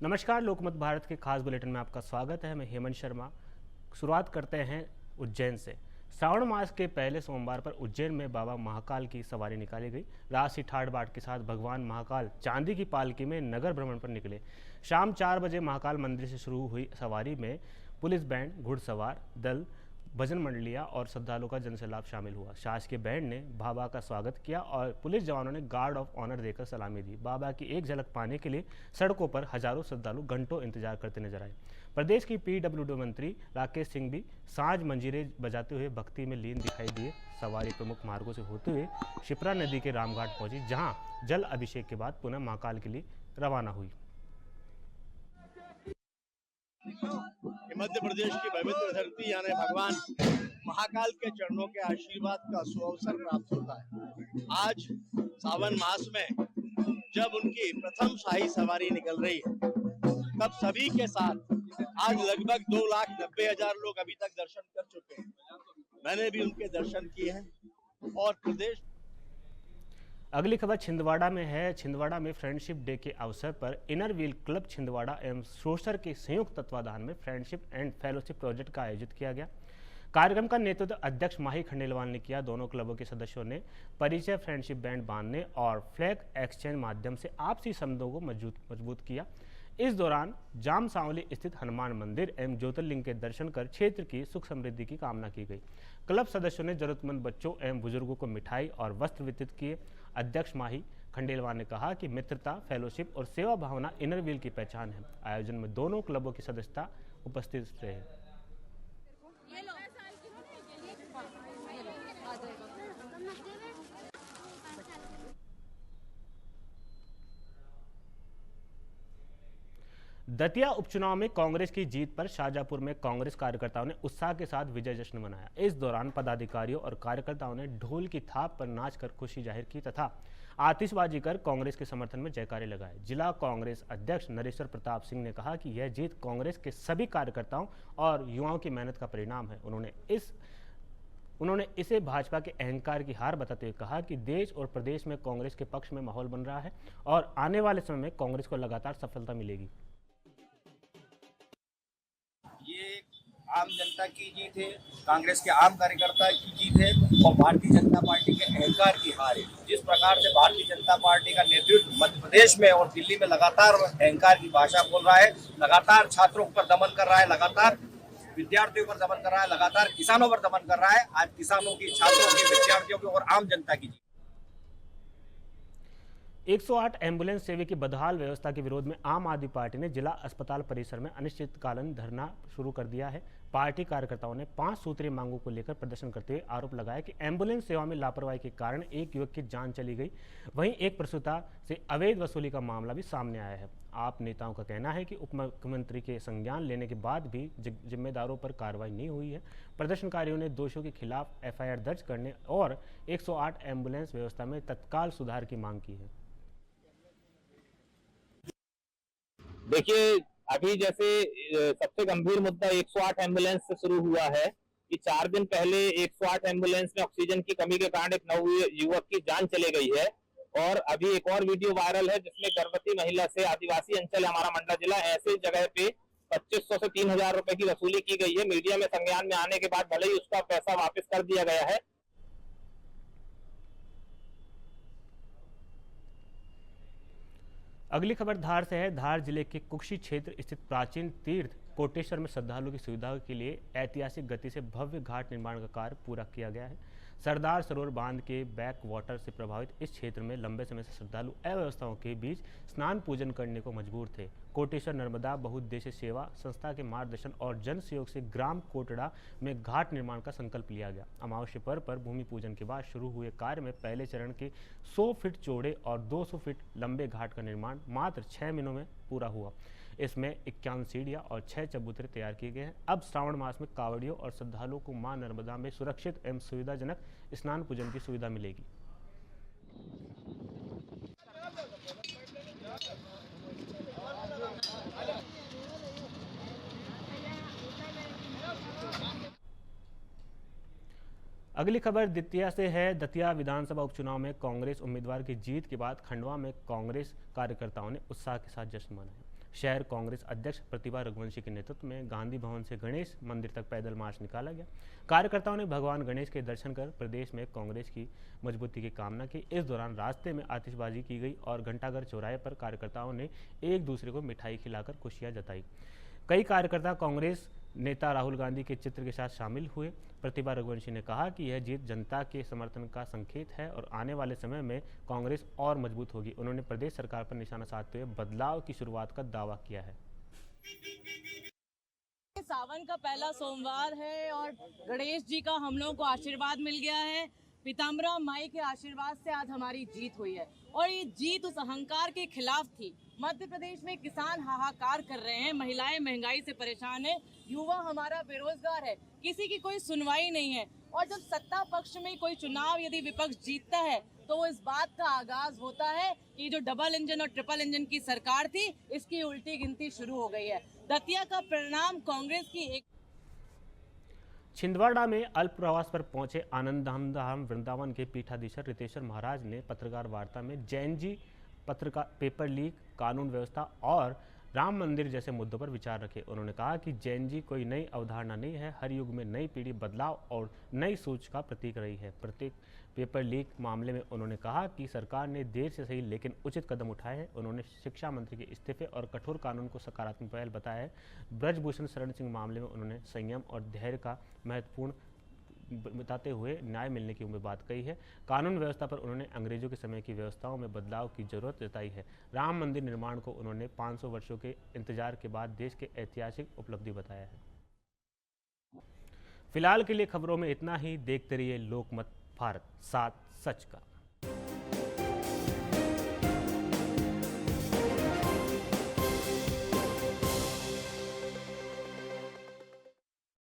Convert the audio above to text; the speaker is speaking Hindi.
नमस्कार, लोकमत भारत के खास बुलेटिन में आपका स्वागत है। मैं हेमंत शर्मा। शुरुआत करते हैं उज्जैन से। श्रावण मास के पहले सोमवार पर उज्जैन में बाबा महाकाल की सवारी निकाली गई। राशि ठाठ बाट के साथ भगवान महाकाल चांदी की पालकी में नगर भ्रमण पर निकले। शाम 4 बजे महाकाल मंदिर से शुरू हुई सवारी में पुलिस बैंड, घुड़सवार दल, भजन मंडलियां और श्रद्धालुओं का जनसैलाब शामिल हुआ। शासकीय बैंड ने बाबा का स्वागत किया और पुलिस जवानों ने गार्ड ऑफ ऑनर देकर सलामी दी। बाबा की एक झलक पाने के लिए सड़कों पर हजारों श्रद्धालु घंटों इंतजार करते नजर आए। प्रदेश की पीडब्ल्यूडी मंत्री राकेश सिंह भी साँझ मंजीरे बजाते हुए भक्ति में लीन दिखाई दिए। सवारी प्रमुख मार्गों से होते हुए शिप्रा नदी के रामघाट पहुंची, जहां जल अभिषेक के बाद पुनः महाकाल के लिए रवाना हुई। मध्य प्रदेश की पवित्र धरती यानी भगवान महाकाल के चरणों के आशीर्वाद का सुअवसर प्राप्त होता है। आज सावन मास में जब उनकी प्रथम शाही सवारी निकल रही है, तब सभी के साथ आज लगभग 2,90,000 लोग अभी तक दर्शन कर चुके हैं। मैंने भी उनके दर्शन किए हैं। और प्रदेश अगली खबर छिंदवाड़ा में है। छिंदवाड़ा में फ्रेंडशिप डे के अवसर पर इनर व्हील क्लब छिंदवाड़ा एवं सोशर के संयुक्त तत्वाधान में फ्रेंडशिप एंड फेलोशिप प्रोजेक्ट का आयोजित किया गया। कार्यक्रम का नेतृत्व अध्यक्ष माही खंडेलवाल ने किया। दोनों क्लबों के सदस्यों ने परिचय, फ्रेंडशिप बैंड बांधने और फ्लैग एक्सचेंज माध्यम से आपसी संबंधों को मजबूत किया। इस दौरान जाम सांवली स्थित हनुमान मंदिर एवं ज्योतिर्लिंग के दर्शन कर क्षेत्र की सुख समृद्धि की कामना की गई। क्लब सदस्यों ने जरूरतमंद बच्चों एवं बुजुर्गों को मिठाई और वस्त्र वितरित किए। अध्यक्ष माही खंडेलवाल ने कहा कि मित्रता, फेलोशिप और सेवा भावना इनर व्हील की पहचान है। आयोजन में दोनों क्लबों की सदस्यता उपस्थित रहे। दतिया उपचुनाव में कांग्रेस की जीत पर शाजापुर में कांग्रेस कार्यकर्ताओं ने उत्साह के साथ विजय जश्न मनाया। इस दौरान पदाधिकारियों और कार्यकर्ताओं ने ढोल की थाप पर नाचकर खुशी जाहिर की तथा आतिशबाजी कर कांग्रेस के समर्थन में जयकारे लगाए। जिला कांग्रेस अध्यक्ष नरेश्वर प्रताप सिंह ने कहा कि यह जीत कांग्रेस के सभी कार्यकर्ताओं और युवाओं की मेहनत का परिणाम है। उन्होंने इसे भाजपा के अहंकार की हार बताते हुए कहा कि देश और प्रदेश में कांग्रेस के पक्ष में माहौल बन रहा है और आने वाले समय में कांग्रेस को लगातार सफलता मिलेगी। ये आम जनता की जीत है, कांग्रेस के आम कार्यकर्ता की जीत है और भारतीय जनता पार्टी के अहंकार की हार है। जिस प्रकार से भारतीय जनता पार्टी का नेतृत्व मध्य प्रदेश में और दिल्ली में लगातार अहंकार की भाषा बोल रहा है, लगातार छात्रों पर दमन कर रहा है, लगातार विद्यार्थियों पर दमन कर रहा है, लगातार किसानों पर दमन कर रहा है। आज किसानों की, छात्रों की, विद्यार्थियों की और आम जनता की जीत। 108 एम्बुलेंस सेवा की बदहाल व्यवस्था के विरोध में आम आदमी पार्टी ने जिला अस्पताल परिसर में अनिश्चितकालीन धरना शुरू कर दिया है। पार्टी कार्यकर्ताओं ने 5 सूत्रीय मांगों को लेकर प्रदर्शन करते हुए आरोप लगाया कि एम्बुलेंस सेवा में लापरवाही के कारण एक युवक की जान चली गई। वहीं एक प्रसूता से अवैध वसूली का मामला भी सामने आया है। आप नेताओं का कहना है कि उप मुख्यमंत्री के संज्ञान लेने के बाद भी जिम्मेदारों पर कार्रवाई नहीं हुई है। प्रदर्शनकारियों ने दोषियों के खिलाफ FIR दर्ज करने और 108 एम्बुलेंस व्यवस्था में तत्काल सुधार की मांग की है। देखिए, अभी जैसे सबसे गंभीर मुद्दा 108 एम्बुलेंस से शुरू हुआ है कि 4 दिन पहले 108 एम्बुलेंस में ऑक्सीजन की कमी के कारण एक नवयुवक की जान चली गई है। और अभी एक और वीडियो वायरल है जिसमें गर्भवती महिला से, आदिवासी अंचल हमारा मंडला जिला, ऐसे जगह पे 2500 से 3000 रुपए की वसूली की गई है। मीडिया में संज्ञान में आने के बाद भले ही उसका पैसा वापस कर दिया गया है। अगली खबर धार से है। धार जिले के कुक्षी क्षेत्र स्थित प्राचीन तीर्थ कोटेश्वर में श्रद्धालुओं की सुविधा के लिए ऐतिहासिक गति से भव्य घाट निर्माण का कार्य पूरा किया गया है। सरदार सरोवर बांध के बैक वाटर से प्रभावित इस क्षेत्र में लंबे समय से श्रद्धालु अव्यवस्थाओं के बीच स्नान पूजन करने को मजबूर थे। कोटेश्वर नर्मदा बहुउद्देश्य सेवा संस्था के मार्गदर्शन और जन सहयोग से ग्राम कोटड़ा में घाट निर्माण का संकल्प लिया गया। अमावस्या पर्व पर भूमि पूजन के बाद शुरू हुए कार्य में पहले चरण के 100 फीट चौड़े और 200 फीट लंबे घाट का निर्माण मात्र 6 महीनों में पूरा हुआ। इसमें 51 सीढ़ियां और 6 चबूतरे तैयार किए गए हैं। अब श्रावण मास में कांवड़ियों और श्रद्धालुओं को मां नर्मदा में सुरक्षित एवं सुविधाजनक स्नान पूजन की सुविधा मिलेगी। अगली खबर दतिया से है। दतिया विधानसभा उपचुनाव में कांग्रेस उम्मीदवार की जीत के बाद खंडवा में कांग्रेस कार्यकर्ताओं ने उत्साह के साथ जश्न मनाया। शहर कांग्रेस अध्यक्ष प्रतिभा रघुवंशी के नेतृत्व में गांधी भवन से गणेश मंदिर तक पैदल मार्च निकाला गया। कार्यकर्ताओं ने भगवान गणेश के दर्शन कर प्रदेश में कांग्रेस की मजबूती की कामना की। इस दौरान रास्ते में आतिशबाजी की गई और घंटाघर चौराहे पर कार्यकर्ताओं ने एक दूसरे को मिठाई खिलाकर खुशियां जताई। कई कार्यकर्ता कांग्रेस नेता राहुल गांधी के चित्र के साथ शामिल हुए। प्रतिभा रघुवंशी ने कहा कि यह जीत जनता के समर्थन का संकेत है और आने वाले समय में कांग्रेस और मजबूत होगी। उन्होंने प्रदेश सरकार पर निशाना साधते हुए बदलाव की शुरुआत का दावा किया है। सावन का पहला सोमवार है और गणेश जी का हम लोगों को आशीर्वाद मिल गया है। पीताम्बरा माई के आशीर्वाद से आज हमारी जीत हुई है और ये जीत उस अहंकार के खिलाफ थी। मध्य प्रदेश में किसान हाहाकार कर रहे हैं, महिलाएं महंगाई से परेशान है, युवा हमारा बेरोजगार है, किसी की कोई सुनवाई नहीं है। और जब सत्ता पक्ष में कोई चुनाव यदि विपक्ष जीतता है तो इस बात का आगाज होता है कि जो डबल इंजन और ट्रिपल इंजन की सरकार थी इसकी उल्टी गिनती शुरू हो गई है। दतिया का परिणाम कांग्रेस की एक छिंदवाड़ा में अल्प प्रवास पर पहुंचे आनंद धाम वृंदावन के पीठाधीश्वर रितेश्वर महाराज ने पत्रकार वार्ता में जैन जी पत्रकार पेपर लीक, कानून व्यवस्था और राम मंदिर जैसे मुद्दों पर विचार रखे। उन्होंने कहा कि जैन जी कोई नई अवधारणा नहीं है, हर युग में नई पीढ़ी बदलाव और नई सोच का प्रतीक रही है। प्रत्येक पेपर लीक मामले में उन्होंने कहा कि सरकार ने देर से सही लेकिन उचित कदम उठाए हैं। उन्होंने शिक्षा मंत्री के इस्तीफे और कठोर कानून को सकारात्मक पहल बताया है। ब्रजभूषण शरण सिंह मामले में उन्होंने संयम और धैर्य का महत्वपूर्ण बताते हुए न्याय मिलने की उम्मीद बात कही है। कानून व्यवस्था पर उन्होंने अंग्रेजों के समय की व्यवस्थाओं में बदलाव की जरूरत जताई है। राम मंदिर निर्माण को उन्होंने 500 वर्षों के इंतजार के बाद देश के ऐतिहासिक उपलब्धि बताया है। फिलहाल के लिए खबरों में इतना ही। देखते रहिए लोकमत भारत, साथ सच का।